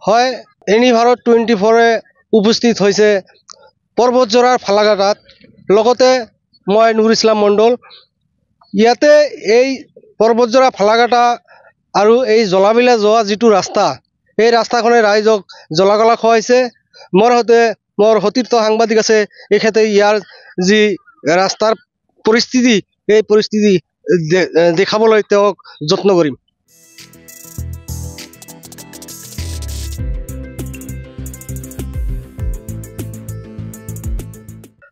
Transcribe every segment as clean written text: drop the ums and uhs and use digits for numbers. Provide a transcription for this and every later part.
হয় এনি ভাৰত 24 উপস্থিত হৈছে পৰ্বতজোৰাৰ ফালাকাটাত লগতে মই নুৰ ইছলাম মণ্ডল ইয়াতে এই পৰ্বতজোৰা ফালাকাটা আৰু এই জলাবিলা যোৱা যিটো ৰাস্তা এই ৰাস্তাখনে ৰাইজক জলাকলা খুৱাইছে মোৰ সৈতে মোৰ সতীৰ্থ সাংবাদিক আছে এখেতে ইয়াৰ যি ৰাস্তাৰ পৰিস্থিতি এই পৰিস্থিতি দেখাবলৈ তেওঁক যত্ন কৰিম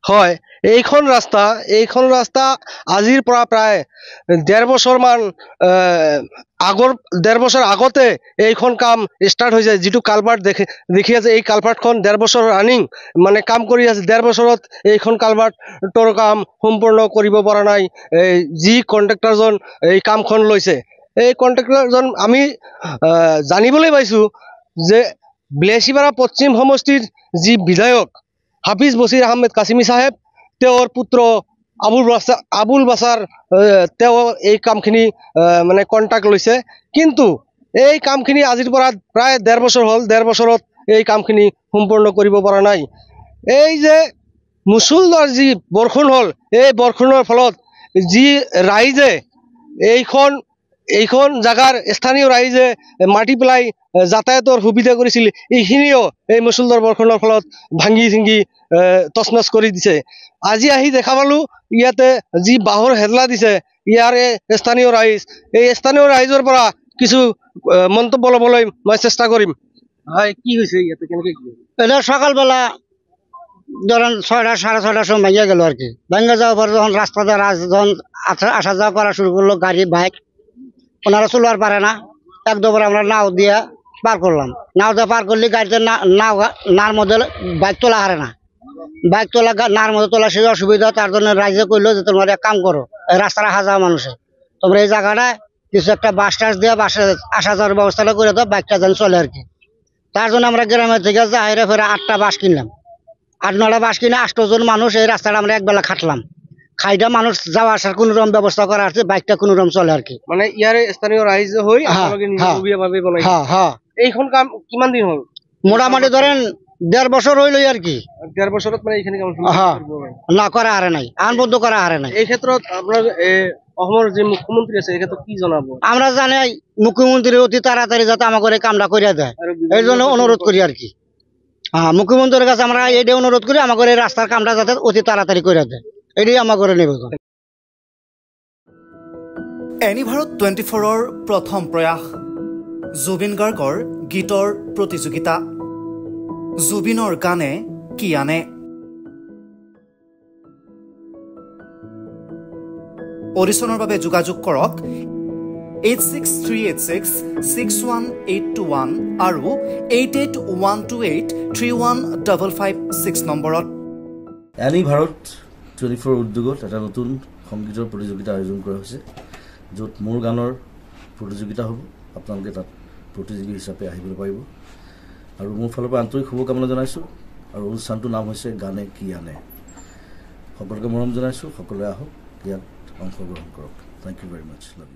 হয় এইখন ৰাস্তা আজিৰ পৰা প্ৰায় 1.5 বছৰ মান আগৰ 1.5 বছৰ আগতে এইখন কাম ষ্টাৰ্ট হৈ যায় যিটো কালভাৰ্ট দেখি আছে এই কালভাৰ্টখন 1.5 বছৰ ৰানিং মানে কাম কৰি আছে 1.5 বছৰত এইখন কালভাৰ্টৰ কাম সম্পূৰ্ণ কৰিব পৰা নাই যি কন্ট্ৰাক্টৰজন এই কামখন লৈছে এই কন্ট্ৰাক্টৰজন আমি জানিবলৈ পাইছো যে বিলাসীপাৰা পশ্চিম সমষ্টিৰ যি বিধায়ক হাফিজ বছিৰ আহমেদ কাছিমি সাহেব তেওঁৰ পুত্ৰ আবুল বাছাৰ তেওঁ এই কামখিনি মানে কন্ট্ৰাক্ট লৈছে কিন্তু এই কামখিনি আজিৰ পৰা প্ৰায় 1.5 বছৰ হ'ল 1.5 বছৰত এই কামখিনি সম্পূৰ্ণ কৰিব পৰা নাই এই যে মুছলধাৰ যি বৰষুণ হ'ল এই বৰষুণৰ ফলত যি ৰাইজে এইখন জাগাৰ স্থানীয় ৰাইজে মাটি পেলাই যাতায়াতৰ সুবিধা কৰিছিল এইখিনিও এই মুছলধাৰ বৰষুণৰ ফলত ভাঙি চিঙি তছনছ কৰি দিছে আজি আহি দেখা পালো ইয়াতে যি বাহৰ হেদলা দিছে ইয়াৰে স্থানীয় ৰাইজৰ পৰা কিছু মন্তব্য ল'বলৈ মই চেষ্টা কৰিম হয় কি হৈছে ইয়াতে কেনেকৈ কি এটা সকালবেলা ধরেন 6টা 6:30 সময় ভাঙিয়া গেল আর কি ভাঙিয়া যাওয়ার পর যখন রাস্তাতে যখন আসা যাওয়া করা শুরু করলো গাড়ি বাইক ওনারা চলবার পারে না এক দুবার আমরা নাও দিয়ে পার করলাম নাও দিয়ে পার করলে গাড়িতে নার মধ্যে বাইক তোলা হারে না বাইক তোলা নার মধ্যে তোলা সেই অসুবিধা তার জন্য রাইজে কইলো যে তোমরা এক কাম করো রাস্তার আসা যাওয়া মানুষে তোমরা এই জায়গাটায় কিছু একটা বাস টাস দিয়ে বাসে আসা যাওয়ার ব্যবস্থাটা করে দাও বাইকটা যেন চলে আর কি তার জন্য আমরা গ্রামের থেকে যাইরে ফেরে 8টা বাস কিনলাম 8-9টা বাস কিনে 8 জন মানুষ এই রাস্তাটা আমরা একবেলা খাটলাম খাইটা মানুষ যাওয়া আসার কোন রকম ব্যবস্থা করা আছে বাইকটা কোন রকম চলে আর কি মানে ইয়ারে স্থানীয় রাইজ হই আপনাদের নিয়মিতভাবে বানাইছে হ্যাঁ এইখন কাম কিমান দিন হল মোটামুটি ধরেন 1.5 বছর হইলো আর কি 1.5 বছরত মানে এখানে কাম না করা হারে নাই আন বন্ধ করা হারে নাই এই ক্ষেত্ৰত আপনাৰ অসমৰ যে মুখ্যমন্ত্ৰী আছে এই ক্ষেত্ৰত কি জানাবো আমরা জানাই মুখ্যমন্ত্রী অতি তাড়াতাড়ি যাতে আমাদের এই কামটা করিয়া দেয় এই জন্য অনুরোধ করি আর কি মুখ্যমন্ত্রীর কাছে আমরা এইটা অনুরোধ করি আমাদের এই রাস্তার কামটা যাতে অতি তাড়াতাড়ি করিয়া দেয় এটাই আমাদের নিবেদন এনি ভাৰত 24ৰ প্ৰথম প্ৰয়াস জুবিন গাৰ্গৰ গীতৰ প্ৰতিযোগিতা জুবিনৰ গানে কি আনে অডিশ্যনৰ বাবে যোগাযোগ কৰক 8638661821 আৰু 8812831556 নম্বৰত এনি ভাৰত 24 উদ্যোগত এটা নতুন সংগীতৰ প্ৰতিযোগিতা আয়োজন কৰা হৈছে য'ত মোৰ গানৰ প্ৰতিযোগিতা হ'ব আপোনালোকে তাত প্ৰতিযোগী হিচাপে আহিবলৈ পাৰিব আৰু মোৰ ফালৰ পৰা আন্তৰিক শুভকামনা জনাইছোঁ আৰু অনুষ্ঠানটোৰ নাম হৈছে গানে কি আনে সকলোকে মৰম জনাইছোঁ সকলোৱে আহক ইয়াত অংশগ্ৰহণ কৰক thank you very much love you